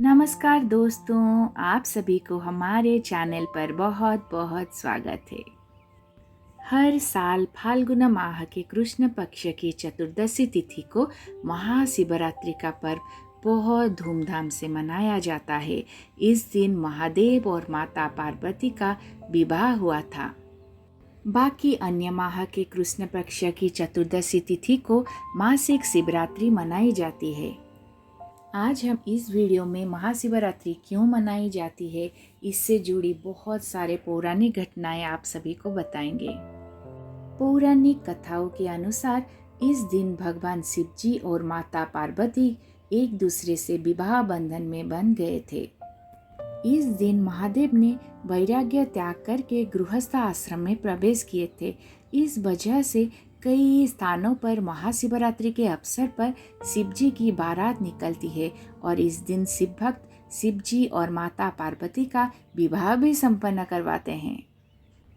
नमस्कार दोस्तों, आप सभी को हमारे चैनल पर बहुत बहुत स्वागत है। हर साल फाल्गुन माह के कृष्ण पक्ष की चतुर्दशी तिथि को महाशिवरात्रि का पर्व बहुत धूमधाम से मनाया जाता है। इस दिन महादेव और माता पार्वती का विवाह हुआ था। बाकी अन्य माह के कृष्ण पक्ष की चतुर्दशी तिथि को मासिक शिवरात्रि मनाई जाती है। आज हम इस वीडियो में महाशिवरात्रि क्यों मनाई जाती है, इससे जुड़ी बहुत सारे पौराणिक घटनाएं आप सभी को बताएंगे। पौराणिक कथाओं के अनुसार इस दिन भगवान शिव जी और माता पार्वती एक दूसरे से विवाह बंधन में बंध गए थे। इस दिन महादेव ने वैराग्य त्याग करके गृहस्थ आश्रम में प्रवेश किए थे। इस वजह से कई स्थानों पर महाशिवरात्रि के अवसर पर शिव जी की बारात निकलती है और इस दिन शिव भक्त शिव जी और माता पार्वती का विवाह भी संपन्न करवाते हैं।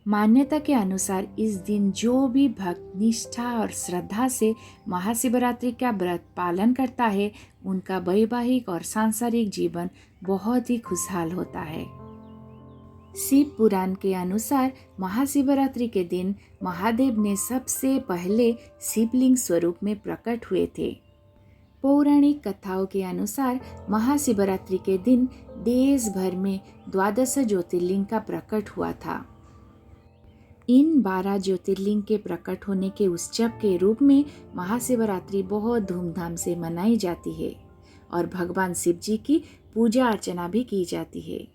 मान्यता के अनुसार इस दिन जो भी भक्त निष्ठा और श्रद्धा से महाशिवरात्रि का व्रत पालन करता है, उनका वैवाहिक और सांसारिक जीवन बहुत ही खुशहाल होता है। शिव पुराण के अनुसार महाशिवरात्रि के दिन महादेव ने सबसे पहले शिवलिंग स्वरूप में प्रकट हुए थे। पौराणिक कथाओं के अनुसार महाशिवरात्रि के दिन देश भर में 12 ज्योतिर्लिंग का प्रकट हुआ था। इन 12 ज्योतिर्लिंग के प्रकट होने के उत्सव के रूप में महाशिवरात्रि बहुत धूमधाम से मनाई जाती है और भगवान शिव जी की पूजा अर्चना भी की जाती है।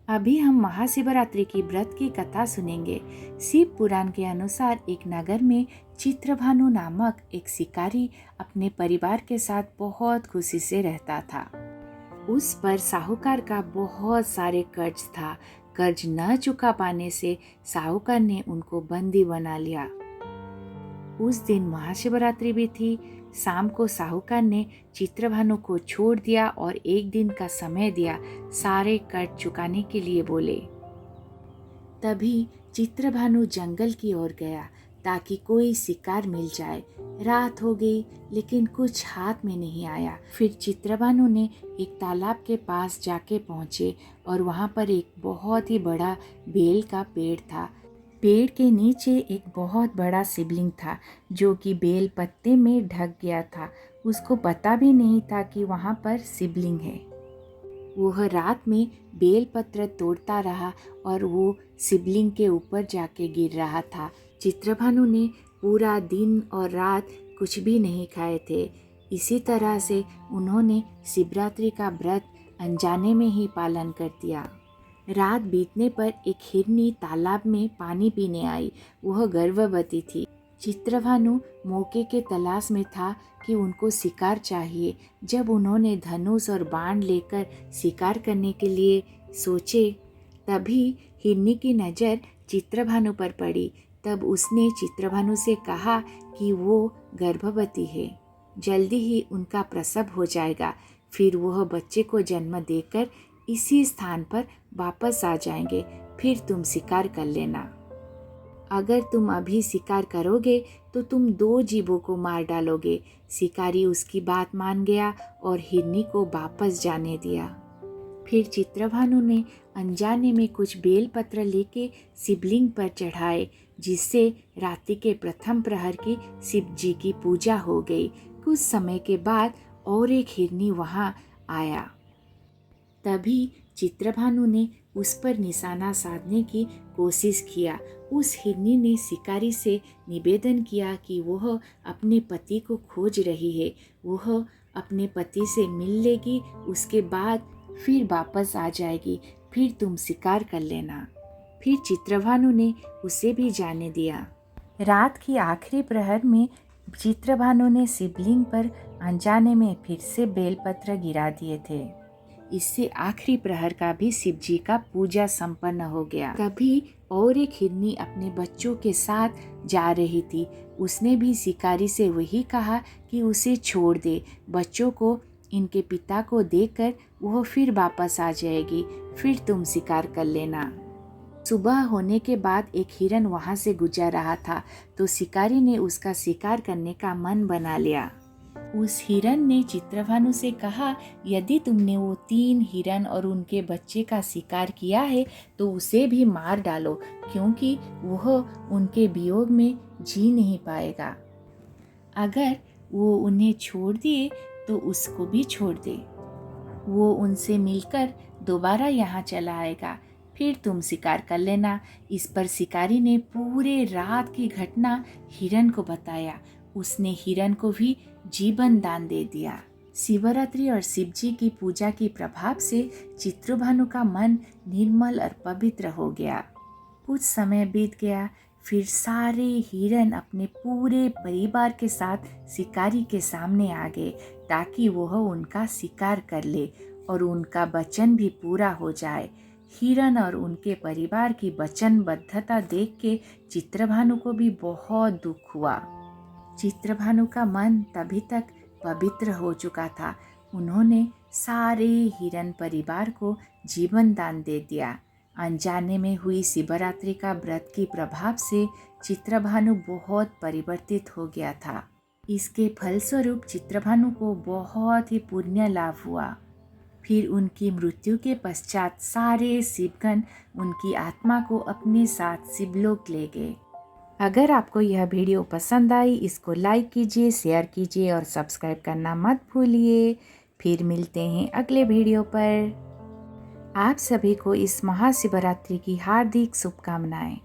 अभी हम महाशिवरात्रि की व्रत की कथा सुनेंगे। शिव पुराण के अनुसार एक नगर में चित्रभानु नामक एक शिकारी अपने परिवार के साथ बहुत खुशी से रहता था। उस पर साहूकार का बहुत सारे कर्ज था। कर्ज न चुका पाने से साहूकार ने उनको बंदी बना लिया। उस दिन महाशिवरात्रि भी थी। शाम को साहूकार ने चित्रभानु को छोड़ दिया और एक दिन का समय दिया। सारे कर्ज चुकाने के लिए बोले। तभी चित्रभानु जंगल की ओर गया ताकि कोई शिकार मिल जाए। रात हो गई लेकिन कुछ हाथ में नहीं आया। फिर चित्रभानु ने एक तालाब के पास जाके पहुंचे और वहां पर एक बहुत ही बड़ा बेल का पेड़ था। पेड़ के नीचे एक बहुत बड़ा शिवलिंग था जो कि बेल पत्ते में ढक गया था। उसको पता भी नहीं था कि वहाँ पर शिवलिंग है। वह रात में बेल पत्र तोड़ता रहा और वो शिवलिंग के ऊपर जाके गिर रहा था। चित्रभानु ने पूरा दिन और रात कुछ भी नहीं खाए थे। इसी तरह से उन्होंने शिवरात्रि का व्रत अनजाने में ही पालन कर दिया। रात बीतने पर एक हिरनी तालाब में पानी पीने आई। वह गर्भवती थी। चित्रभानु मौके के तलाश में था कि उनको शिकार चाहिए। जब उन्होंने धनुष और बाण लेकर शिकार करने के लिए सोचे, तभी हिरनी की नज़र चित्रभानु पर पड़ी। तब उसने चित्रभानु से कहा कि वो गर्भवती है, जल्दी ही उनका प्रसव हो जाएगा। फिर वह बच्चे को जन्म देकर इसी स्थान पर वापस आ जाएंगे। फिर तुम शिकार कर लेना। अगर तुम अभी शिकार करोगे तो तुम 2 जीवों को मार डालोगे। शिकारी उसकी बात मान गया और हिरनी को वापस जाने दिया। फिर चित्रभानु ने अनजाने में कुछ बेलपत्र लेके शिवलिंग पर चढ़ाए, जिससे रात्रि के प्रथम प्रहर की शिव जी की पूजा हो गई। कुछ समय के बाद और एक हिरनी वहाँ आया। तभी चित्रभानु ने उस पर निशाना साधने की कोशिश किया। उस हिरनी ने शिकारी से निवेदन किया कि वह अपने पति को खोज रही है। वह अपने पति से मिल लेगी, उसके बाद फिर वापस आ जाएगी। फिर तुम शिकार कर लेना। फिर चित्रभानु ने उसे भी जाने दिया। रात की आखिरी प्रहर में चित्रभानु ने शिवलिंग पर अनजाने में फिर से बेलपत्र गिरा दिए थे। इससे आखिरी प्रहर का भी शिव जी का पूजा संपन्न हो गया। तभी और एक हिरनी अपने बच्चों के साथ जा रही थी। उसने भी शिकारी से वही कहा कि उसे छोड़ दे। बच्चों को इनके पिता को देकर वह फिर वापस आ जाएगी। फिर तुम शिकार कर लेना। सुबह होने के बाद एक हिरन वहां से गुजर रहा था तो शिकारी ने उसका शिकार करने का मन बना लिया। उस हिरन ने चित्रभानु से कहा, यदि तुमने वो 3 हिरन और उनके बच्चे का शिकार किया है तो उसे भी मार डालो, क्योंकि वह उनके वियोग में जी नहीं पाएगा। अगर वो उन्हें छोड़ दिए तो उसको भी छोड़ दे। वो उनसे मिलकर दोबारा यहाँ चला आएगा, फिर तुम शिकार कर लेना। इस पर शिकारी ने पूरे रात की घटना हिरन को बताया। उसने हिरन को भी जीवन दान दे दिया। शिवरात्रि और शिव जी की पूजा के प्रभाव से चित्रभानु का मन निर्मल और पवित्र हो गया। कुछ समय बीत गया, फिर सारे हिरन अपने पूरे परिवार के साथ शिकारी के सामने आ गए ताकि वह उनका शिकार कर ले और उनका वचन भी पूरा हो जाए। हिरन और उनके परिवार की वचनबद्धता देख के चित्रभानु को भी बहुत दुख हुआ। चित्रभानु का मन तभी तक पवित्र हो चुका था। उन्होंने सारे हिरन परिवार को जीवन दान दे दिया। अनजाने में हुई शिवरात्रि का व्रत के प्रभाव से चित्रभानु बहुत परिवर्तित हो गया था। इसके फलस्वरूप चित्रभानु को बहुत ही पुण्य लाभ हुआ। फिर उनकी मृत्यु के पश्चात सारे शिवगण उनकी आत्मा को अपने साथ शिवलोक ले गए। अगर आपको यह वीडियो पसंद आई, इसको लाइक कीजिए, शेयर कीजिए और सब्सक्राइब करना मत भूलिए। फिर मिलते हैं अगले वीडियो पर। आप सभी को इस महाशिवरात्रि की हार्दिक शुभकामनाएं।